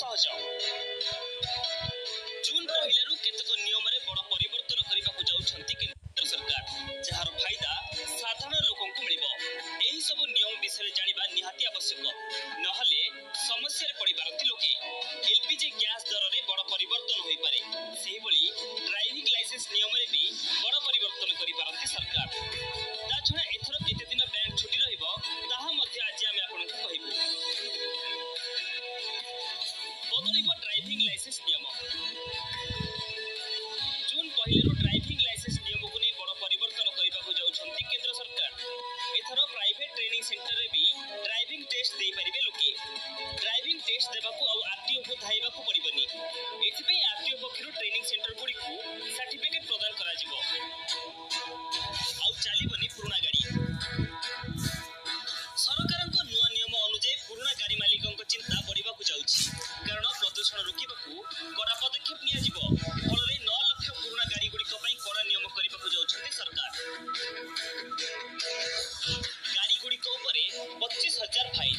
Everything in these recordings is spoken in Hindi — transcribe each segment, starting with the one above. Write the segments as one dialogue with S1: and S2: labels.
S1: सहज। जून पहलू केतक नियम बड़ परिवर्तन करने जाउछंती केंद्र सरकार, जार फायदा साधारण लोकों को मिलिबो। एही सब नियम विषय जानिबा निहाती आवश्यक, नहले समस्या पड़ी पारती लोके। एलपीजी गैस दर रे बड़ परिवर्तन होई पारे, सेही भली ड्राइविंग लाइसेंस नियम रे भी बड़ परिवर्तन करि पारती सरकार। ता छडा एथर केते दिन बैंक छुट्टी रहिबो ताहा मध्ये आज आमे आपनकु कहिबु। बदलिबो ड्राइविंग लाइसेंस नियम। जून पहलू ड्राइविंग लाइसेंस नियम को नहीं बड़ परिवर्तन करने जाउछंती केंद्र सरकार। एथर प्राइवेट ट्रेनिंग सेंटर रे भी ड्राइविंग टेस्ट दे परिबे लोके। ड्राइविंग टेस्ट देबाकू आ आरटीओ को धाइबाकू पड़िबनी। एथिपे आरटीओ पक्षरु ट्रेनिंग सेंटर गुडी को सर्टिफिकेट प्रदान करा जिवो। आ चलीबनी पुराना गाड़ी। सरकारक नुआ नियम अनुसार पुराना गाड़ी मालिकक चिंता बढ़िबाकू जाउछि, कारण प्रदूषण रोकिबाकू कड़ा पदक्षेप निया जिवो। फलरे 9 लाख पुराना गाड़ी गुड़िक कड़ा नियम करने जाउछंती सरकार। गाड़ी गुड़िक 25,000 फाइन।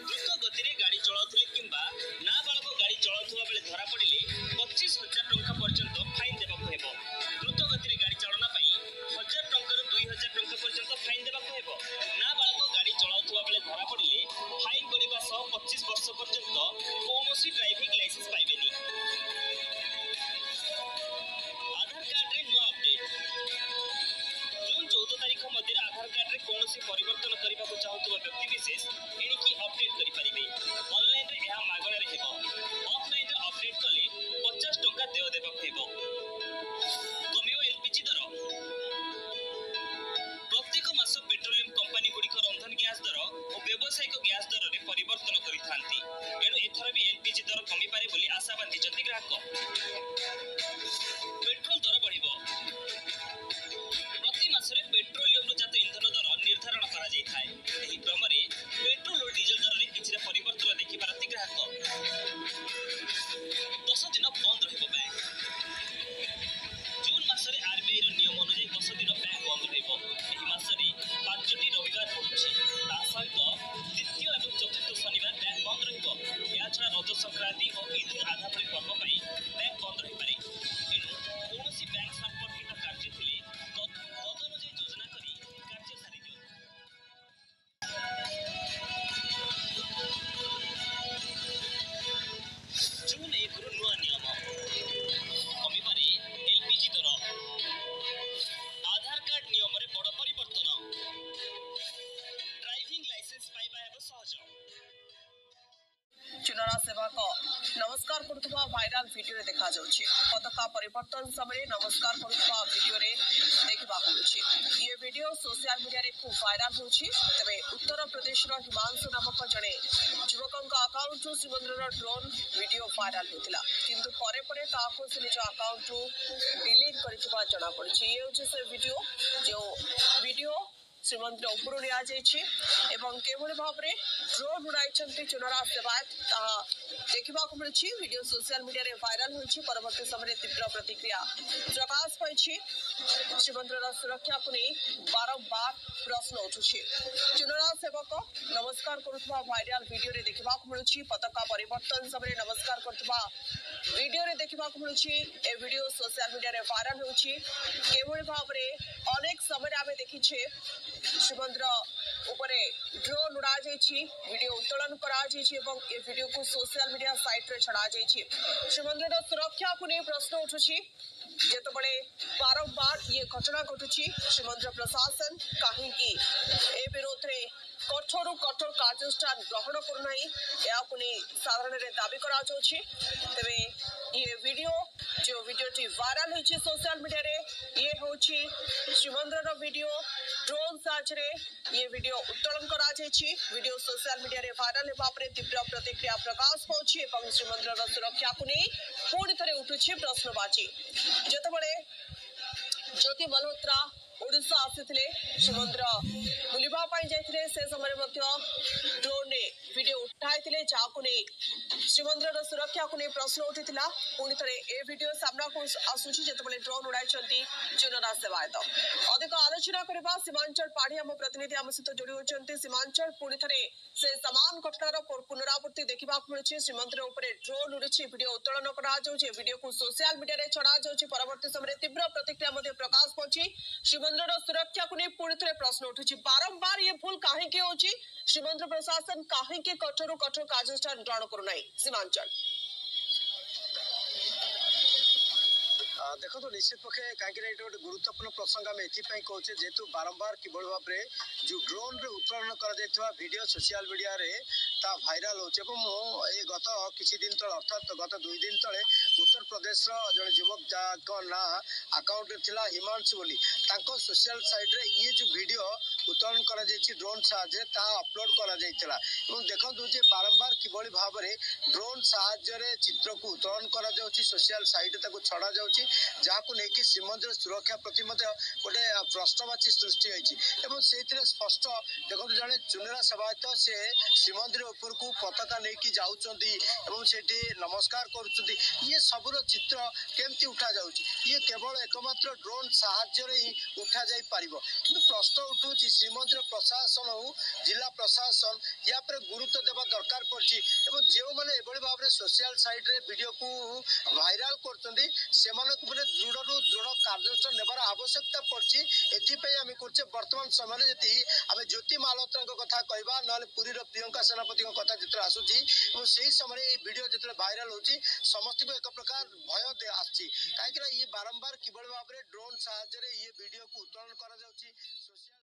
S1: द्रुत गति में गाड़ी चलाउथिले किंबा नाबालक गाड़ी चलाउथुवा बेले धरा पड़िले 25,000 टंका पर्यंत फाइन देबाकू हेबो। द्रुत गति में गाड़ी चालना पई 1,000 टंका रु 2,000 टंका पर्यंत फाइन देबाकू हेबो। नाबालक गाड़ी चलाउथुवा बेले धरा पड़िले फाइन गणिबा सह 25 वर्ष पर्यंत कोनोसी ड्राइविंग लाइसेंस पाइबेनी। आधार कार्ड रे नुआ अपडेट। जून 14 तारिख मध्य आधार कार्ड रे कोनोसी परिवर्तन करबा को चाहतुवा व्यक्ति विशेष एनिकी अपडेट करि परिबे। ऑनलाइन रे एहा मागणा रे हेबो। ऑफलाइन रे अपडेट कले 50 टंका देय देबाकू हेबो। कमियो एलपीजी दर। प्रत्येक मास पेट्रोलियम कंपनी गुड़िक रंधन गैस दर और व्यावसायिक गैस दर रे परिवर्तन करिथांती। एनु एथर भी एलपीजी दर कमी पारे बोली आशा बांधिचंती ग्राहक। पेट्रोल दर बढ़िबो। प्रति मासरे पेट्रोलियम जात इंधन दर निर्धारण करा जाय थाए। एही क्रम रे पेट्रोल और डीजल दर रे किछि परिवर्तन देखि पारती ग्राहक। 10 दिन बंद रहिबो बैंक। जून मासरे आरबीआई रो नियम अनुसार 10 दिन बैंक बंद रहिबो। एही मासरे 5टी रविवार पड़ुछि। ता सहित द्वितीय और चतुर्थ शनिवार बैंक बंद रहिबो। या छडा रज संक्रांति और ईद उल आधा परि पर्व पई बैंक बंद रहि पारे। एनु कोनोसी बैंक संपर्कित कार्य थिले तदनुसार योजना करी कार्य सारि दियो। जून 1 रु नुआ नियम। कमिबारे एलपीजी दर। आधार कार्ड नियम रे बड़ परिवर्तन। ड्राइविंग लाइसेंस पाइबा हेबो सहज।
S2: चुनारा सेवक नमस्कार करुवा भाइराल वीडियो रे देखा जाउछि। पताका परिवर्तन समय नमस्कार करुवा वीडियो रे देखबा मिलुछि। ये वीडियो सोशल मीडिया रे खूब वायरल होछि। तबे उत्तर प्रदेश रो हिमांशु नामक जणे युवकक अकाउंट रु श्रीमंदिर ड्रोन वीडियो वायरल होतिला, किंतु परे परे ताको से निज अकाउंट रु डिलीट करितबा जणा पड़छि। ये होछि से वीडियो जो वीडियो श्रीमंदिर उपरू लिया एवं केवल भाव में ड्रोन उड़ाई चुनारा सेवायत देखा मिली। वीडियो सोशल मीडिया रे वायरल होती। परवर्ती समय तीव्र प्रतिक्रिया प्रकाश पाई। श्रीमंदिर सुरक्षा को नहीं बारंबार प्रश्न उठुछि। चुनारा सेवक नमस्कार करुवा वायरल वीडियो रे देखा मिलूँ। पताका परिवर्तन समय नमस्कार करुवा वीडियो रे देखा मिलूँ। ए वीडियो सोशल मीडिया रे वायरल होती। केवल भाव में अनेक समय आम देखीचे श्रीमंदिर उपरे ड्रोन उड़ा वीडियो उत्तोलन करा ए वीडियो को सोशल मीडिया साइट रे छड़ा श्रीमंदिर सुरक्षा को नहीं प्रश्न उठुछि। जेतबळे बारंबार ये घटना घटुछि, श्रीमंदिर प्रशासन कहीं ए विरोध रे कठोर कठोर कार्यानुष्ठान ग्रहण करूना साधारण दाबी करा तेरे ये वीडियो जो वीडियोटी वायरल होती सोशल मीडिया रे ये होची श्रीमंदिर वीडियो ड्रोन साहाय्य ये वीडियो उत्तोलन करा वीडियो सोशल मीडिया रे वायरल होगा तीव्र प्रतिक्रिया प्रकाश पाउछि। श्रीमंदिर सुरक्षा को नहीं पुणी थे उठुछि प्रश्नवाची। जेतबळे ज्योति मल्होत्रा ओडिशा आसीथिले श्रीमंदिर बुलिबा पाई जाइथिले से समय ड्रोन ने वीडियो उठाइथिले जाको नै श्रीमंदिर सुरक्षा को नहीं प्रश्न उठिथिला। पुणी थे ए वीडियो सामना को आसुछि जेतबळे ड्रोन उड़ाइछंती चुनारा सेवायत। अधिक आलोचना करबा सीमांचल पाढ़ी आम प्रतिनिधि आम सहित जोड़ी होचंती। सीमांचल पुणी थे से समान घटनार पुनरावृत्ति देखा देखा मिली श्रीमंदिर उपर ड्रोन उड़ी वीडियो उत्तोलन वीडियो को सोशल मीडिया रे छड़ा परवर्ती समय तीव्र प्रतिक्रिया प्रकाश पाई श्रीमंदिर सुरक्षा को नहीं पुणी थे प्रश्न उठुची बारंबार ये भूल कहीं होची श्रीमंदिर प्रशासन कहीं कठोर कठोर कार्यानुष्ठान ग्रहण करूना सीमांचल
S3: देखो निश्चित पक्षे कहीं गोटे गुरुत्वपूर्ण प्रसंग आम एपाई कहे जेहेतु बारंबार किभली भाव में जो ड्रोन रे उत्तोलन कर सोशल मीडिया रे ता भाइराल हो गत किसी दिन तले अर्थात गत 2 दिन तले उत्तर प्रदेश जड़े युवक ना अकाउंट थिला हिमांशु बोली सोशल साइट रे ये जो वीडियो उत्तोलन कर ड्रोन साहाय्य अपलोड कर देखु जे बारंबार किभली भाव में ड्रोन साहाय्य चित्र को उत्तोलन कर सोशल साइट छड़ा जाउची जहां लेकिन श्रीमंदिर सुरक्षा प्रति गोटे प्रश्नवाची सृष्टि होती स्पष्ट देखो जड़े चुनेरा सेवायत से श्रीमंदिर उपर को पताका लेकिन जाऊँगी नमस्कार कर ये सबुर चित्र केमती उठा जाउची ये केवल एकमात्र ड्रोन साहाय्य ही उठा जाई पारिबो किंतु प्रश्न उठू श्रीमंदिर प्रशासन हो जिला प्रशासन या पर गुरुत्व देवा दरकार पड़ची जो मैंने भाव में सोशल साइट रे वीडियो को भाइराल करछंती दृढ़ दृढ़ कार्यानुष्ठान नेबार आवश्यकता पड़ची एथिपई आम करछे वर्तमान समय जति आम ज्योति मालहोत्रा कथा कहबा ना पुरी प्रियंका सेनापति कथा जिते आसूची से समय वीडियो जो भाइराल होची समस्त को एक प्रकार भय आसी कहीं ये बारंबार किभली भाव में ड्रोन साहाय्य ये वीडियो को उत्तोलन करा जाउची।